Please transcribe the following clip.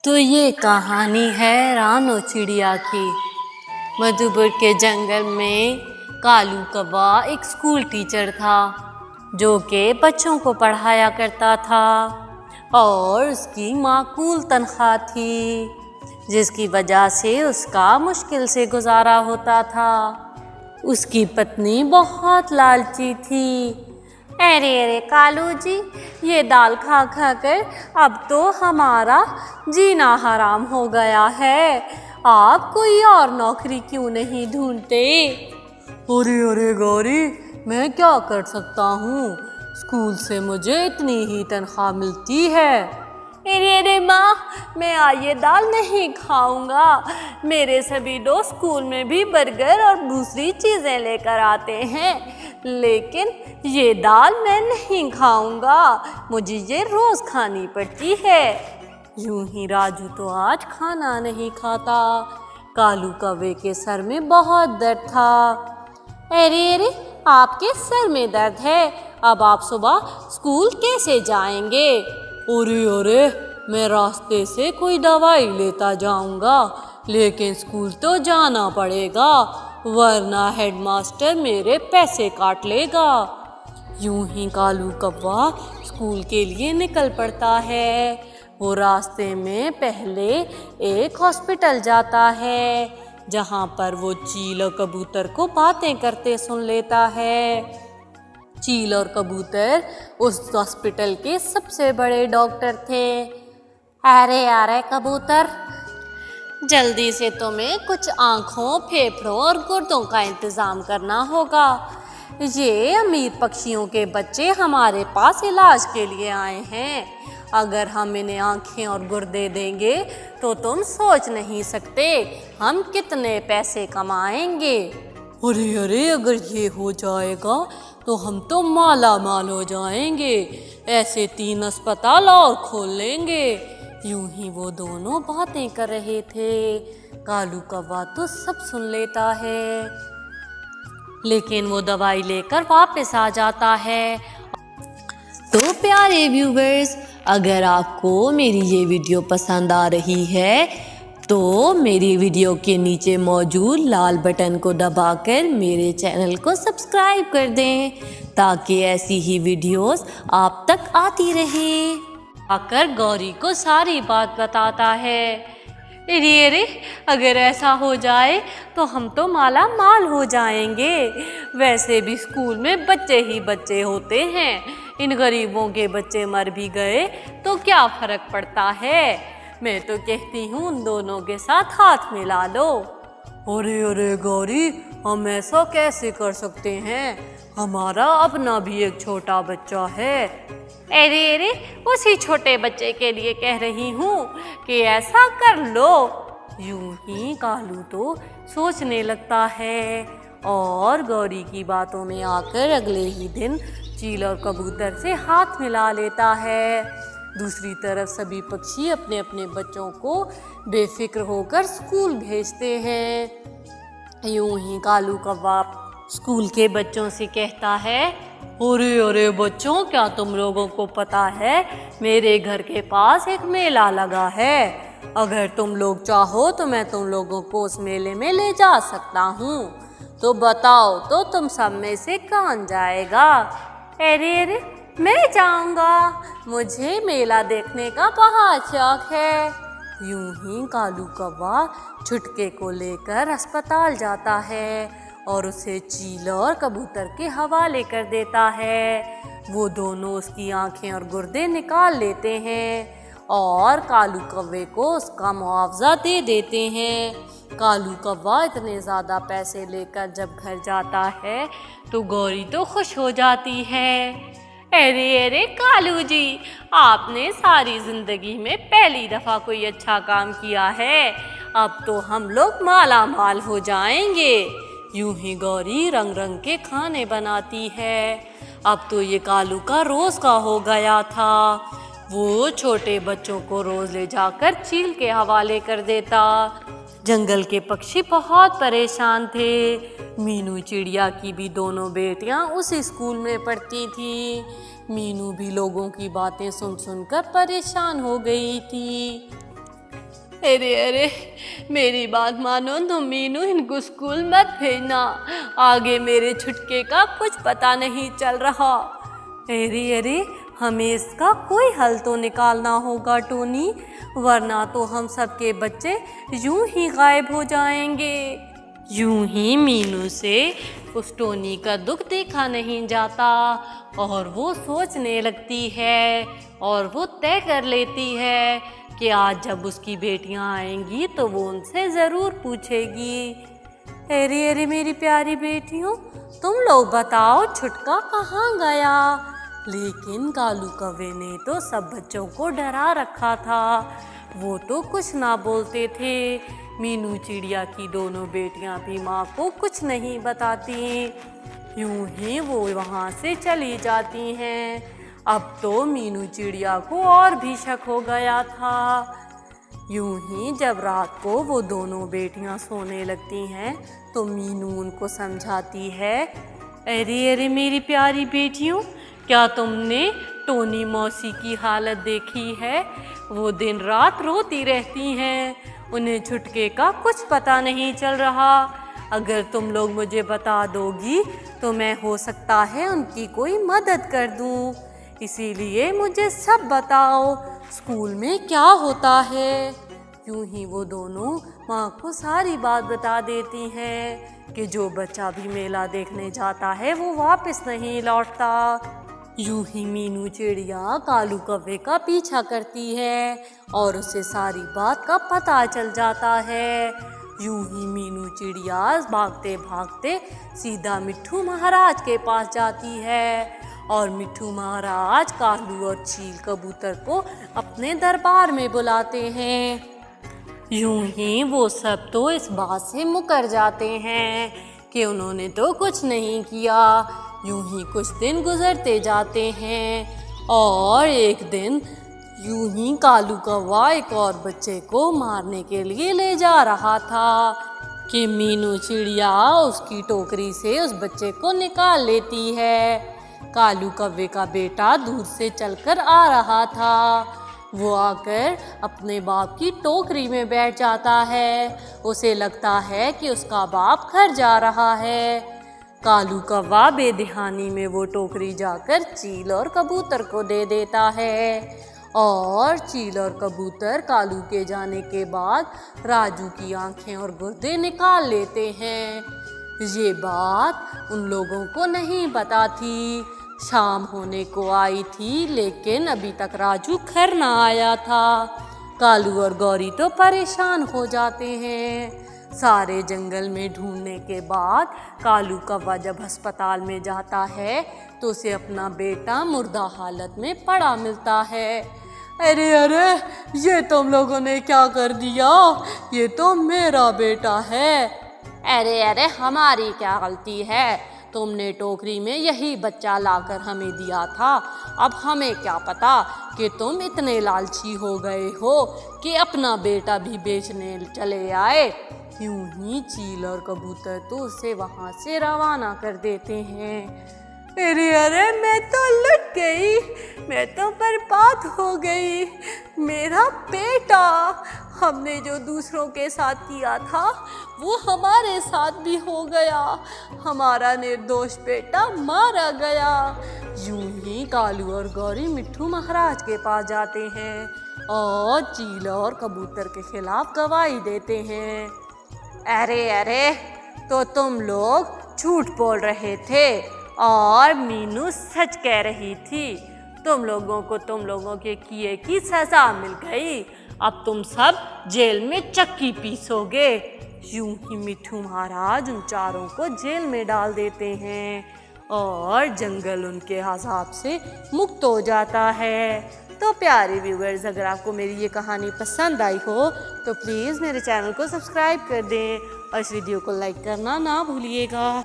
तो ये कहानी है रानो चिड़िया की। मधुपुर के जंगल में कालू कौवा एक स्कूल टीचर था जो कि बच्चों को पढ़ाया करता था और उसकी माकूल तनख्वाह थी, जिसकी वजह से उसका मुश्किल से गुजारा होता था। उसकी पत्नी बहुत लालची थी। अरे अरे कालू जी, ये दाल खा खा कर अब तो हमारा जीना हराम हो गया है। आप कोई और नौकरी क्यों नहीं ढूंढते? अरे अरे गौरी, मैं क्या कर सकता हूँ, स्कूल से मुझे इतनी ही तनख्वाह मिलती है। अरे अरे माँ, मैं आज ये दाल नहीं खाऊंगा। मेरे सभी दोस्त स्कूल में भी बर्गर और दूसरी चीज़ें लेकर आते हैं, लेकिन ये दाल मैं नहीं खाऊंगा, मुझे ये रोज़ खानी पड़ती है। यूं ही राजू तो आज खाना नहीं खाता। कालू कौवे के सर में बहुत दर्द था। अरे अरे, आपके सर में दर्द है, अब आप सुबह स्कूल कैसे जाएंगे? अरे अरे, मैं रास्ते से कोई दवाई लेता जाऊंगा, लेकिन स्कूल तो जाना पड़ेगा, वरना हेडमास्टर मेरे पैसे काट लेगा। यूं ही कालू कौवा स्कूल के लिए निकल पड़ता है। वो रास्ते में पहले एक हॉस्पिटल जाता है, जहाँ पर वो चील और कबूतर को बातें करते सुन लेता है। चील और कबूतर उस हॉस्पिटल के सबसे बड़े डॉक्टर थे। अरे अरे कबूतर, जल्दी से तुम्हें कुछ आँखों, फेफड़ों और गुर्दों का इंतज़ाम करना होगा। ये अमीर पक्षियों के बच्चे हमारे पास इलाज के लिए आए हैं। अगर हम इन्हें आँखें और गुर्दे देंगे तो तुम सोच नहीं सकते हम कितने पैसे कमाएंगे। अरे अरे, अगर ये हो जाएगा तो हम तो माला माल हो जाएंगे, ऐसे 3 अस्पताल और खोल लेंगे। यूं ही वो दोनों बातें कर रहे थे। कालू कौवा तो सब सुन लेता है, लेकिन वो दवाई लेकर वापस आ जाता है। तो प्यारे व्यूवर्स, अगर आपको मेरी ये वीडियो पसंद आ रही है तो मेरी वीडियो के नीचे मौजूद लाल बटन को दबाकर मेरे चैनल को सब्सक्राइब कर दें, ताकि ऐसी ही वीडियोस आप तक आती रहे। आकर गौरी को सारी बात बताता है। अरे अरे, अगर ऐसा हो जाए तो हम तो माला माल हो जाएंगे। वैसे भी स्कूल में बच्चे ही बच्चे होते हैं, इन गरीबों के बच्चे मर भी गए तो क्या फर्क पड़ता है। मैं तो कहती हूँ उन दोनों के साथ हाथ मिला लो। अरे अरे गौरी, हम ऐसा कैसे कर सकते हैं, हमारा अपना भी एक छोटा बच्चा है। अरे अरे, उसी छोटे बच्चे के लिए कह रही हूँ कि ऐसा कर लो। यूं ही कालू तो सोचने लगता है और गौरी की बातों में आकर अगले ही दिन चील और कबूतर से हाथ मिला लेता है। दूसरी तरफ सभी पक्षी अपने अपने बच्चों को बेफिक्र होकर स्कूल भेजते हैं। यूं ही कालू कौवा स्कूल के बच्चों से कहता है, अरे अरे बच्चों, क्या तुम लोगों को पता है मेरे घर के पास एक मेला लगा है। अगर तुम लोग चाहो तो मैं तुम लोगों को उस मेले में ले जा सकता हूँ। तो बताओ तो तुम सब में से कौन जाएगा? अरे अरे, मैं जाऊंगा, मुझे मेला देखने का बहुत शौक है। यूं ही कालू कौवा छुटके को लेकर अस्पताल जाता है और उसे चील और कबूतर के हवाले कर देता है। वो दोनों उसकी आंखें और गुर्दे निकाल लेते हैं और कालू कौवे को उसका मुआवजा दे देते हैं। कालू कौवा इतने ज़्यादा पैसे लेकर जब घर जाता है तो गौरी तो खुश हो जाती है। अरे अरे कालू जी, आपने सारी जिंदगी में पहली दफ़ा कोई अच्छा काम किया है, अब तो हम लोग माला माल हो जाएंगे। यूं ही गौरी रंग रंग के खाने बनाती है। अब तो ये कालू का रोज़ का हो गया था। वो छोटे बच्चों को रोज़ ले जाकर चील के हवाले कर देता। जंगल के पक्षी बहुत परेशान थे। मीनू चिड़िया की भी दोनों बेटियां उसी स्कूल में पढ़ती थी। मीनू भी लोगों की बातें सुन सुनकर परेशान हो गई थी। अरे अरे, मेरी बात मानो तुम मीनू, इनको स्कूल मत भेजना, आगे मेरे छुटके का कुछ पता नहीं चल रहा। अरे अरे, हमें इसका कोई हल तो निकालना होगा टोनी, वरना तो हम सबके बच्चे यूं ही गायब हो जाएंगे। यूं ही मीनू से उस टोनी का दुख देखा नहीं जाता और वो सोचने लगती है और वो तय कर लेती है कि आज जब उसकी बेटियां आएंगी तो वो उनसे ज़रूर पूछेगी, अरे अरे मेरी प्यारी बेटियों, तुम लोग बताओ छुटका कहाँ गया। लेकिन कालू कौवे ने तो सब बच्चों को डरा रखा था, वो तो कुछ ना बोलते थे। मीनू चिड़िया की दोनों बेटियां भी माँ को कुछ नहीं बताती, यूं ही वो वहाँ से चली जाती हैं। अब तो मीनू चिड़िया को और भी शक हो गया था। यूं ही जब रात को वो दोनों बेटियां सोने लगती हैं तो मीनू उनको समझाती है, अरे अरे मेरी प्यारी बेटियों, क्या तुमने टोनी मौसी की हालत देखी है? वो दिन रात रोती रहती हैं, उन्हें छुटके का कुछ पता नहीं चल रहा। अगर तुम लोग मुझे बता दोगी तो मैं हो सकता है उनकी कोई मदद कर दूं। इसीलिए मुझे सब बताओ, स्कूल में क्या होता है। यूं ही वो दोनों माँ को सारी बात बता देती हैं कि जो बच्चा भी मेला देखने जाता है वो वापस नहीं लौटता। यूं ही मीनू चिड़िया कालू कौवे का पीछा करती है और उसे सारी बात का पता चल जाता है। यूं ही मीनू चिड़िया भागते भागते सीधा मिट्ठू महाराज के पास जाती है और मिट्ठू महाराज कालू और चील कबूतर को अपने दरबार में बुलाते हैं। यूं ही वो सब तो इस बात से मुकर जाते हैं कि उन्होंने तो कुछ नहीं किया। यूं ही कुछ दिन गुजरते जाते हैं और एक दिन यूं ही कालू कौवा एक और बच्चे को मारने के लिए ले जा रहा था कि मीनू चिड़िया उसकी टोकरी से उस बच्चे को निकाल लेती है। कालू कौवे का बेटा दूर से चलकर आ रहा था, वो आकर अपने बाप की टोकरी में बैठ जाता है। उसे लगता है कि उसका बाप घर जा रहा है। कालू कौवा बेध्यानी में वो टोकरी जाकर चील और कबूतर को दे देता है और चील और कबूतर कालू के जाने के बाद राजू की आंखें और गुर्दे निकाल लेते हैं। ये बात उन लोगों को नहीं पता थी। शाम होने को आई थी लेकिन अभी तक राजू घर ना आया था। कालू और गौरी तो परेशान हो जाते हैं। सारे जंगल में ढूंढने के बाद कालू कौवा जब अस्पताल में जाता है तो उसे अपना बेटा मुर्दा हालत में पड़ा मिलता है। अरे अरे, ये तुम लोगों ने क्या कर दिया? ये तो मेरा बेटा है। अरे अरे, हमारी क्या गलती है? तुमने टोकरी में यही बच्चा लाकर हमें दिया था। अब हमें क्या पता कि तुम इतने लालची हो गए हो कि अपना बेटा भी बेचने चले आए। यूं ही चील और कबूतर तो उसे वहाँ से रवाना कर देते हैं। अरे अरे, मैं तो लुट गई, मैं तो बर्बाद हो गई। मेरा बेटा, हमने जो दूसरों के साथ किया था वो हमारे साथ भी हो गया। हमारा निर्दोष बेटा मारा गया। यूं ही कालू और गौरी मिट्ठू महाराज के पास जाते हैं और चील और कबूतर के खिलाफ गवाही देते हैं। अरे अरे, तो तुम लोग झूठ बोल रहे थे और मीनू सच कह रही थी। तुम लोगों को तुम लोगों के किए की सजा मिल गई। अब तुम सब जेल में चक्की पीसोगे। यूं ही मिट्ठू महाराज उन चारों को जेल में डाल देते हैं और जंगल उनके अज़ाब से मुक्त हो जाता है। तो प्यारे व्यूअर्स, अगर आपको मेरी ये कहानी पसंद आई हो तो प्लीज़ मेरे चैनल को सब्सक्राइब कर दें और इस वीडियो को लाइक करना ना भूलिएगा।